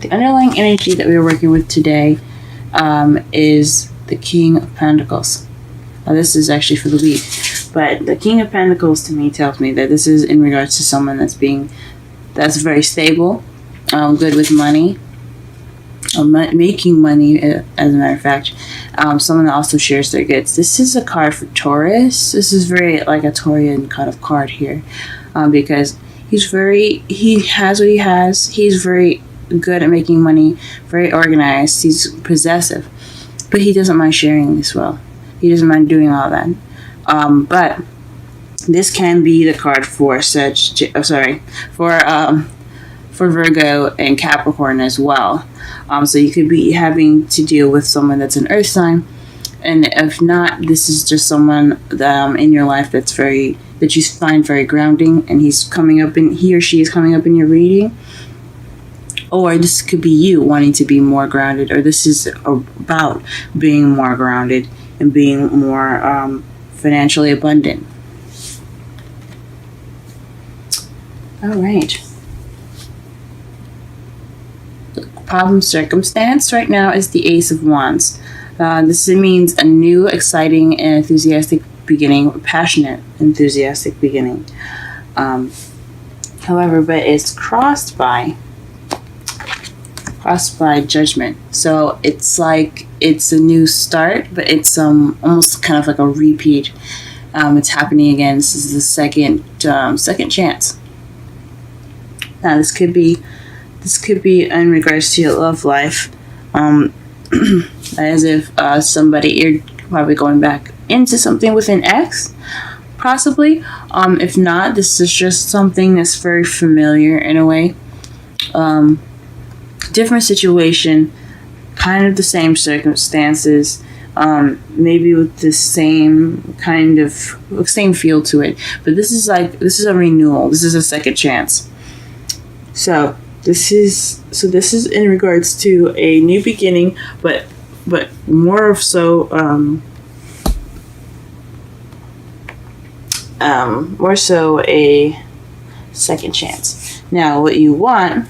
the underlying energy that we're working with today is the King of Pentacles. Now, this is actually for the week, but the King of Pentacles to me tells me that this is in regards to someone that's very stable, good with money, making money, as a matter of fact. Someone that also shares their goods. This is a card for Taurus. This is very like a Taurian kind of card here, because he has what he has. He's very good at making money, very organized. He's possessive, but he doesn't mind sharing as well. He doesn't mind doing all that. But this can be the card for for Virgo and Capricorn as well. So you could be having to deal with someone that's an earth sign, and if not, this is just someone in your life that you find very grounding, and he or she is coming up in your reading. Or this could be you wanting to be more grounded, or this is about being more grounded and being more financially abundant. All right. The problem circumstance right now is the Ace of Wands. This means a new, exciting, and enthusiastic beginning, passionate, enthusiastic beginning. However, but it's crossed by Judgment. So it's like it's a new start, but it's almost kind of like a repeat. It's happening again. This is the second chance. Now this could be in regards to your love life, as if you're probably going back into something with an ex, possibly. If not, this is just something that's very familiar in a way. Different situation, kind of the same circumstances, maybe with the same feel to it. But this is a renewal. This is a second chance. So this is in regards to a new beginning, but more so a second chance. Now, what you want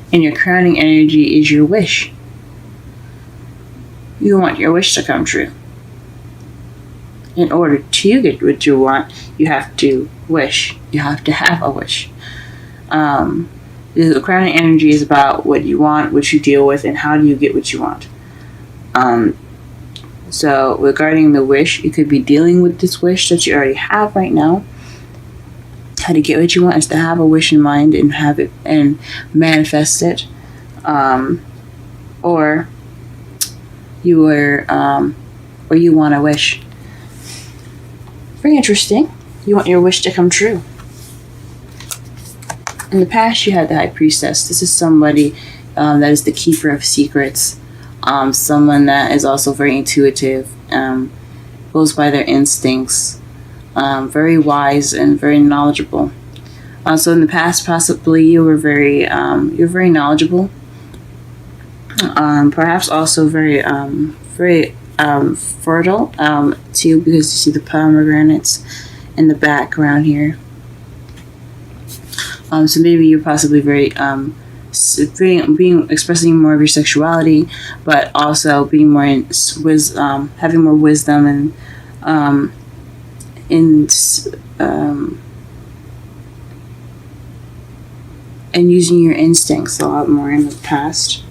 in your crowning energy is your wish. You want your wish to come true. In order to get what you want, you have to wish. You have to have a wish. The crowning energy is about what you want, what you deal with, and how do you get what you want. So regarding the wish, you could be dealing with this wish that you already have right now. How to get what you want is to have a wish in mind and have it and manifest it, or you want a wish. Very interesting. You want your wish to come true. In the past, you had the High Priestess. This is somebody that is the keeper of secrets. Someone that is also very intuitive, goes by their instincts, very wise and very knowledgeable. So in the past, possibly you were you're very knowledgeable. Perhaps also very fertile too, because you see the pomegranates in the background here. So maybe you're possibly very expressing more of your sexuality, but also being more having more wisdom and using your instincts a lot more in the past.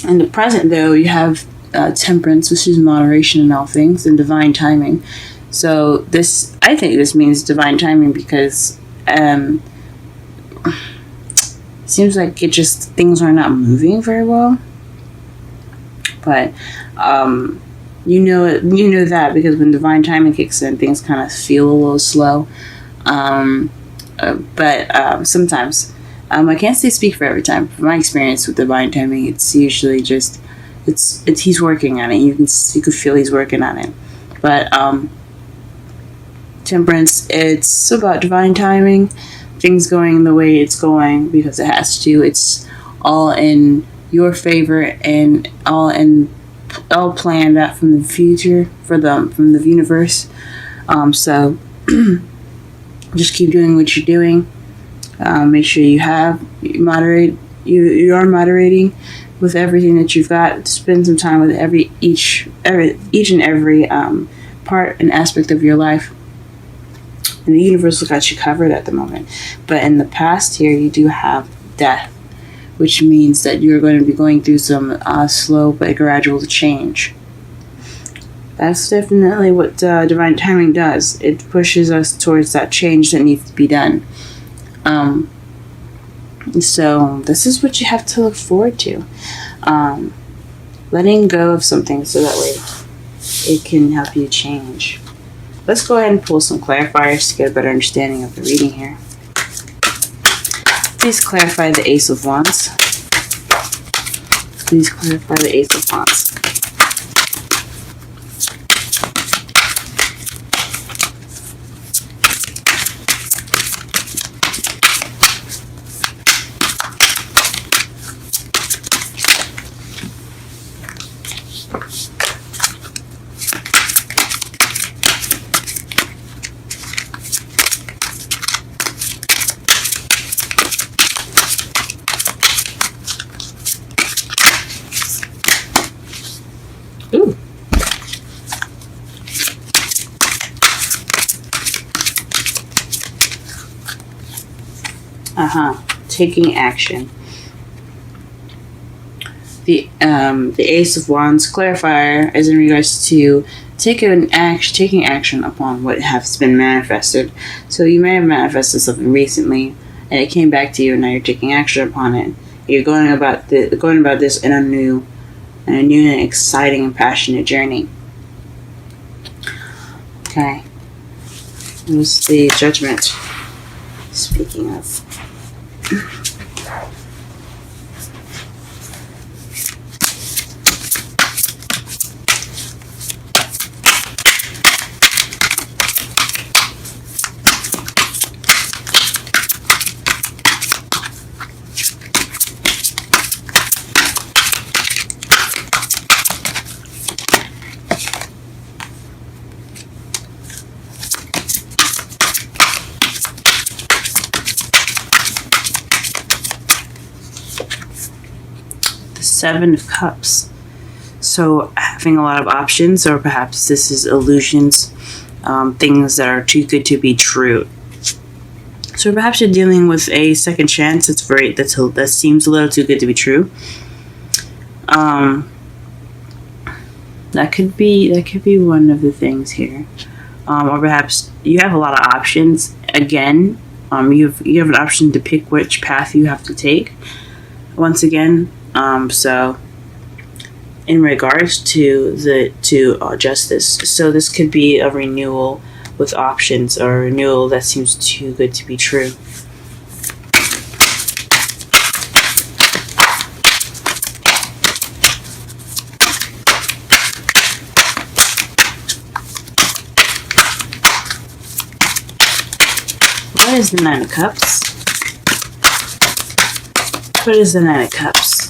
In the present, though, you have temperance, which is moderation in all things, and divine timing. So I think this means divine timing because seems like things are not moving very well. But you know that because when divine timing kicks in, things kind of feel a little slow. But sometimes, I can't speak for every time. From my experience with divine timing, it's usually just he's working on it. You could feel he's working on it. But temperance, it's about divine timing, things going the way it's going because it has to. It's all in your favor and all planned out from the future from the universe. So just keep doing what you're doing. Make sure you are moderating with everything that you've got. Spend some time with each and every part and aspect of your life. And the universe has got you covered at the moment. But in the past here, you do have death, which means that you're going to be going through some slow but gradual change. That's definitely what divine timing does. It pushes us towards that change that needs to be done. So this is what you have to look forward to. Letting go of something so that way it can help you change. Let's go ahead and pull some clarifiers to get a better understanding of the reading here. Please clarify the Ace of Wands. Please clarify the Ace of Wands. Ooh. Taking action. The Ace of Wands clarifier is in regards to taking action upon what has been manifested. So you may have manifested something recently, and it came back to you, and now you're taking action upon it. You're going about this in a new and exciting and passionate journey. Okay. Who's the Judgment? Speaking of. Seven of Cups. So having a lot of options, or perhaps this is illusions, things that are too good to be true. So perhaps you're dealing with a second chance that seems a little too good to be true. That could be one of the things here. Or perhaps you have a lot of options. Again, you have an option to pick which path you have to take. Once again, so in regards to justice, so this could be a renewal with options, or a renewal that seems too good to be true. What is the Nine of Cups? What is the Nine of Cups?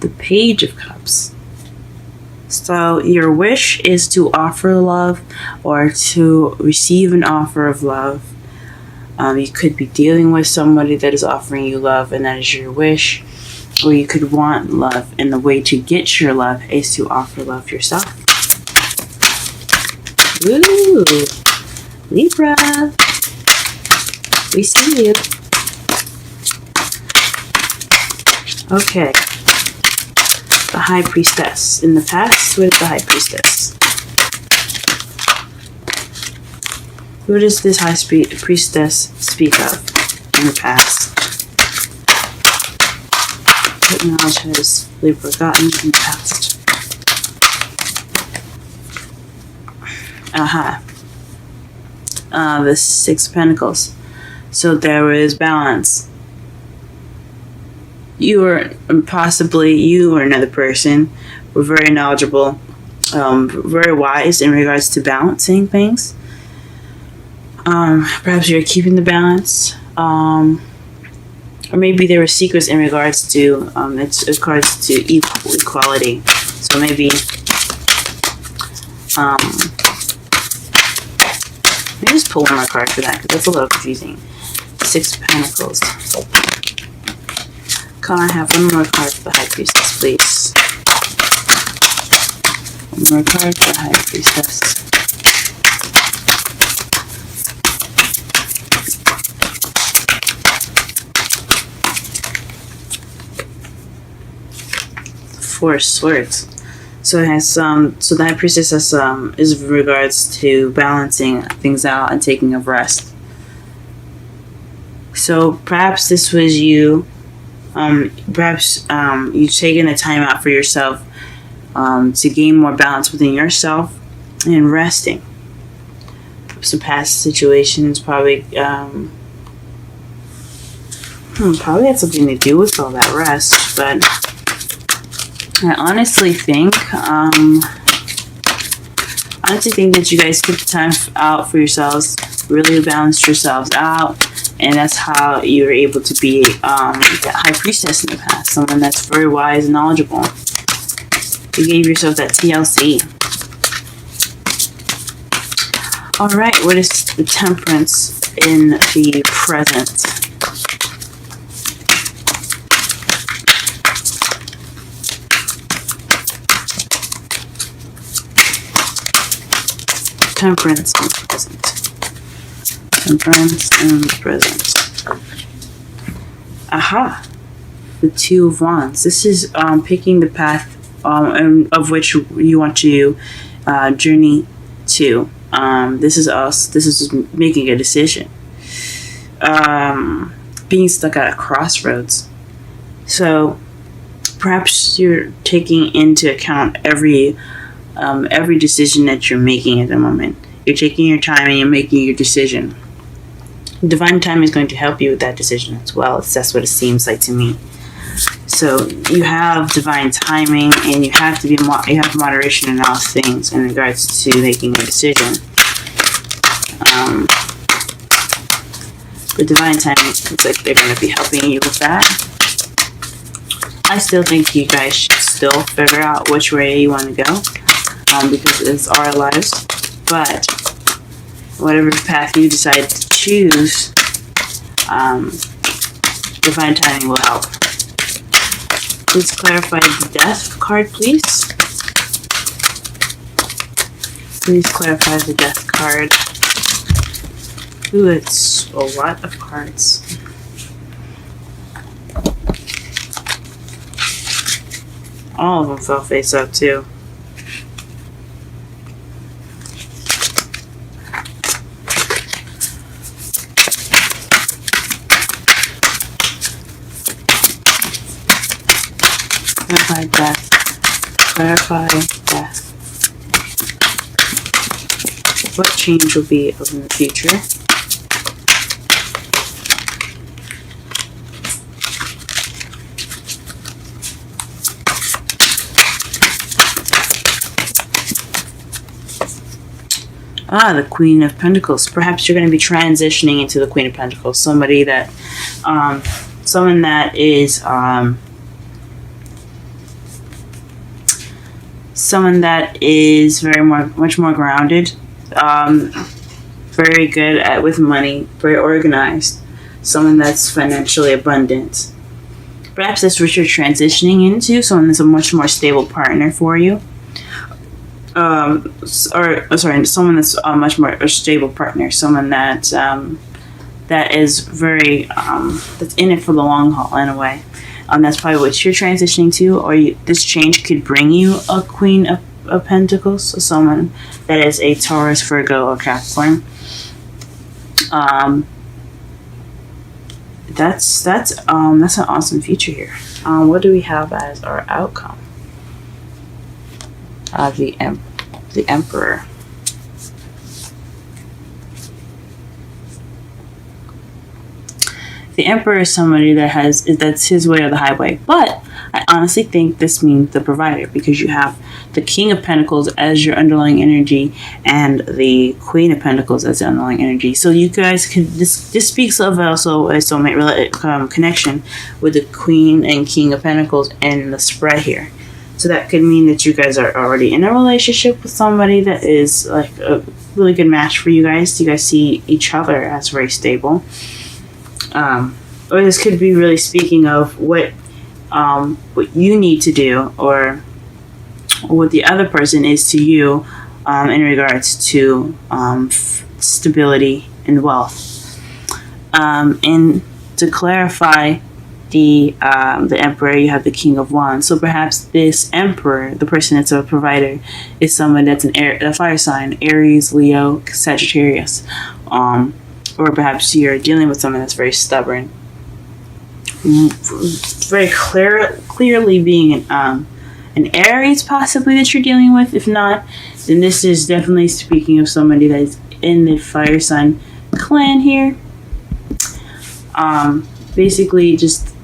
The Page of Cups. So your wish is to offer love, or to receive an offer of love. You could be dealing with somebody that is offering you love, and that is your wish. Or you could want love, and the way to get your love is to offer love yourself. Ooh, Libra, we see you. Okay. The High Priestess. In the past, with the High Priestess. Who does this High Priestess speak of in the past? What knowledge has Libra gotten in the past? The Six of Pentacles. So there is balance. You or another person were very knowledgeable, very wise in regards to balancing things. Perhaps you're keeping the balance, or maybe there were secrets in regards to equality. So maybe Let me just pull one more card for that, because that's a little confusing. Six of Pentacles. Can I have one more card for the High Priestess, please? One more card for the High Priestess. Four of Swords. So it has so the High Priestess has is in regards to balancing things out and taking a rest. So perhaps this was you. Perhaps you've taken a time out for yourself to gain more balance within yourself and resting. Some past situations probably probably had something to do with all that rest, but I honestly think that you guys took the time out for yourselves, really balanced yourselves out, and that's how you were able to be that High Priestess in the past, someone that's very wise and knowledgeable. You gave yourself that TLC. Alright, what is the Temperance in the present? Temperance in the present. Temperance in the present. Aha! The Two of Wands. This is picking the path of which you want to journey to. This is us. This is making a decision. Being stuck at a crossroads. So perhaps you're taking into account every decision that you're making at the moment. You're taking your time and you're making your decision. Divine time is going to help you with that decision as well. That's what it seems like to me. So you have divine timing, and you have to be you have moderation in all things in regards to making a decision. The divine timing looks like they're going to be helping you with that. I still think you guys should still figure out which way you want to go, because it's our lives. But whatever path you decide to choose, divine timing will help. Please clarify the Death card, please. Please clarify the Death card. Ooh, it's a lot of cards. All of them fell face up, too. Clarify death. Clarify death. What change will be in the future? The Queen of Pentacles. Perhaps you're going to be transitioning into the Queen of Pentacles. Somebody that, someone that is, someone that is much more grounded, very good with money, very organized, someone that's financially abundant. Perhaps that's what you're transitioning into, someone that's a much more stable partner for you. Someone that's a much more stable partner, someone that that is very that's in it for the long haul in a way. That's probably what you're transitioning to, or this change could bring you a Queen of Pentacles, so someone that is a Taurus, Virgo, or Capricorn. That's an awesome future here. What do we have as our outcome? The Emperor. The Emperor is somebody that's his way or the highway. But I honestly think this means the provider, because you have the King of Pentacles as your underlying energy and the Queen of Pentacles as the underlying energy. So you guys can, this speaks of also a soulmate connection with the Queen and King of Pentacles and the spread here. So that could mean that you guys are already in a relationship with somebody that is like a really good match for you guys. You guys see each other as very stable. Or this could be really speaking of what you need to do, or what the other person is to you, in regards to stability and wealth. And to clarify the Emperor, you have the King of Wands. So perhaps this Emperor, the person that's a provider, is someone that's a fire sign: Aries, Leo, Sagittarius. Or perhaps you're dealing with someone that's very stubborn, very clearly being an Aries possibly that you're dealing with. If not, then this is definitely speaking of somebody that's in the fire sign clan here. Basically just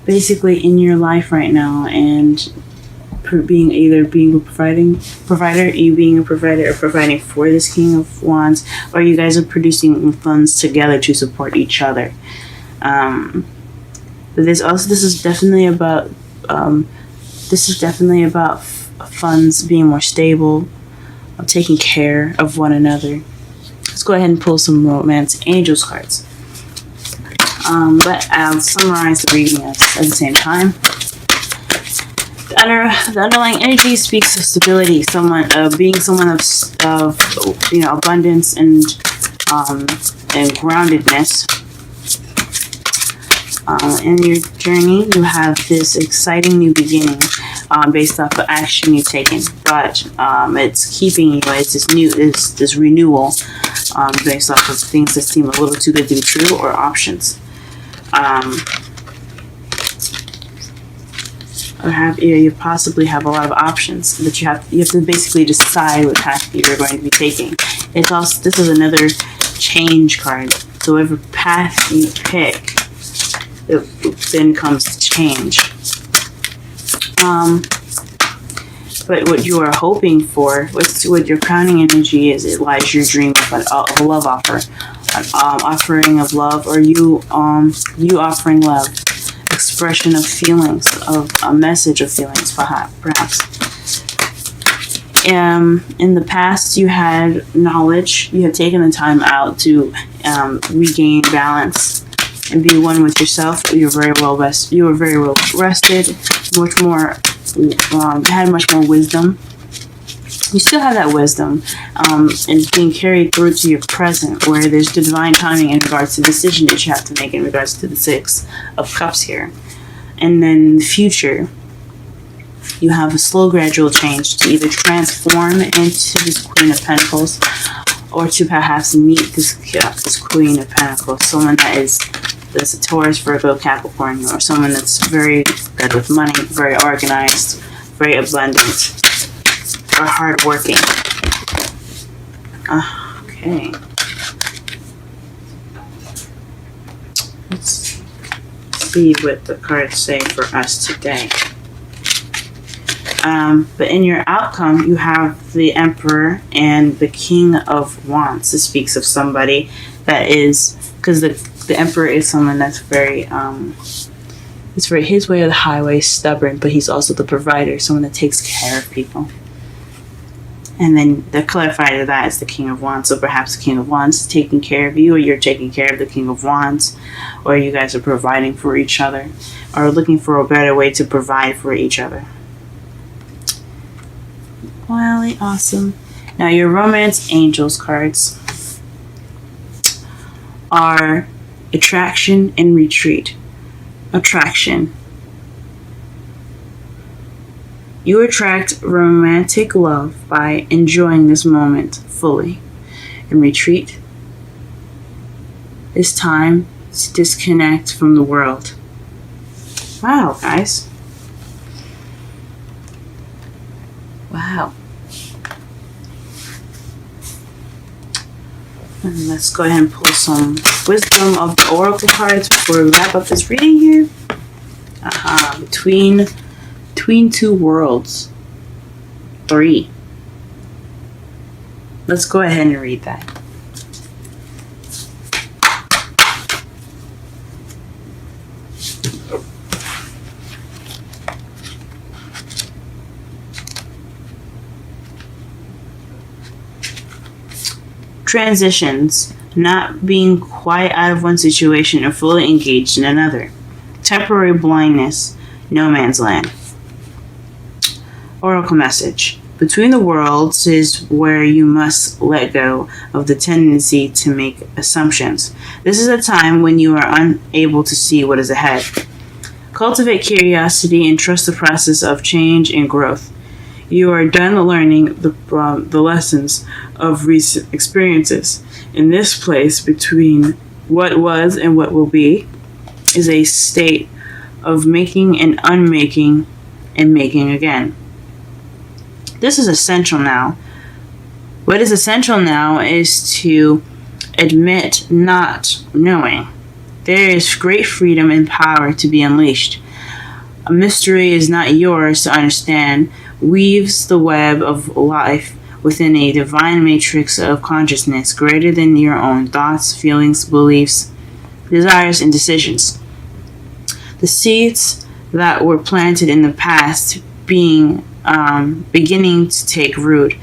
basically in your life right now, and being a provider, you being a provider or providing for this King of Wands, or you guys are producing funds together to support each other. But this is definitely about funds being more stable, taking care of one another. Let's go ahead and pull some romance angels cards. But I'll summarize the reading at the same time. The underlying energy speaks of stability, being someone of abundance and groundedness. In your journey, you have this exciting new beginning, based off the action you've taken, but it's keeping you. It's this renewal, based off of things that seem a little too good to be true, or options. You possibly have a lot of options that you have to basically decide what path you're going to be taking. This is another change card. So whatever path you pick, it then comes change. But what you are hoping for, what your crowning energy is, it lies your dream of a love offer, an offering of love, or you offering love. Expression of feelings, of a message of feelings, perhaps. In the past, you had knowledge. You had taken the time out to regain balance and be one with yourself. You were very well rested. Much more, had much more wisdom. You still have that wisdom, and being carried through to your present, where there's divine timing in regards to the decision that you have to make in regards to the Six of Cups here. And then in the future, you have a slow, gradual change to either transform into this Queen of Pentacles, or to perhaps meet this Queen of Pentacles, someone that's a Taurus, Virgo, Capricorn, or someone that's very good with money, very organized, very abundant, or hardworking. Okay. Let's see what the cards say for us today. But in your outcome, you have the Emperor and the King of Wands. This speaks of somebody that is, because the Emperor is someone that's very, it's very his way or the highway, stubborn, but he's also the provider, someone that takes care of people. And then the clarifier to that is the King of Wands. So perhaps the King of Wands is taking care of you, or you're taking care of the King of Wands, or you guys are providing for each other, or looking for a better way to provide for each other. Really awesome. Now your romance angels cards are attraction and retreat. Attraction. You attract romantic love by enjoying this moment fully. And retreat is time to disconnect from the world. Wow, guys. Wow. And let's go ahead and pull some wisdom of the oracle cards before we wrap up this reading here. Between two worlds. 3. Let's go ahead and read that. Transitions, not being quite out of one situation and fully engaged in another. Temporary blindness, no man's land. Oracle message. Between the worlds is where you must let go of the tendency to make assumptions. This is a time when you are unable to see what is ahead. Cultivate curiosity and trust the process of change and growth. You are done learning the lessons of recent experiences. In this place between what was and what will be is a state of making and unmaking and making again. This is essential now. What is essential now is to admit not knowing. There is great freedom and power to be unleashed. A mystery is not yours to understand, weaves the web of life within a divine matrix of consciousness greater than your own thoughts, feelings, beliefs, desires, and decisions. The seeds that were planted in the past beginning to take root,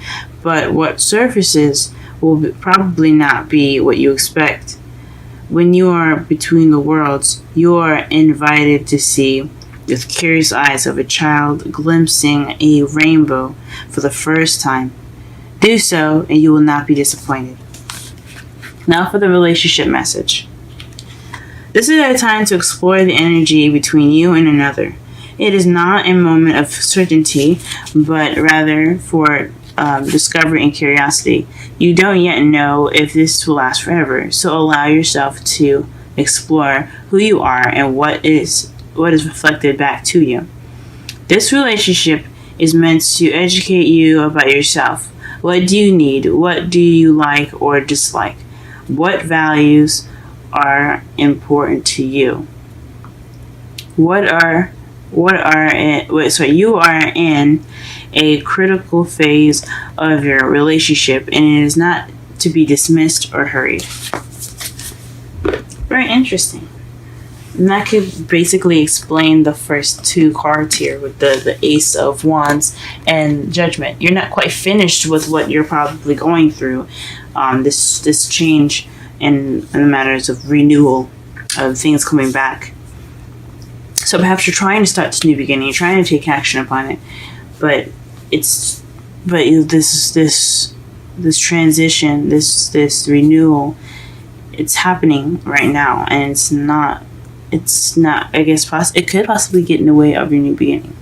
but what surfaces will probably not be what you expect. When you are between the worlds, you are invited to see with curious eyes of a child glimpsing a rainbow for the first time. Do so, and you will not be disappointed. Now for the relationship message. This is a time to explore the energy between you and another. It is not a moment of certainty, but rather for discovery and curiosity. You don't yet know if this will last forever, so allow yourself to explore who you are and what is reflected back to you. This relationship is meant to educate you about yourself. What do you need? What do you like or dislike? What values are important to you? You are in a critical phase of your relationship, and it is not to be dismissed or hurried. Very interesting. And that could basically explain the first two cards here with the Ace of Wands and Judgment. You're not quite finished with what you're probably going through. This change in the matters of renewal, of things coming back. So perhaps you're trying to start this new beginning. You're trying to take action upon it, but this transition, this renewal, it's happening right now, and it's not. I guess it could possibly get in the way of your new beginning.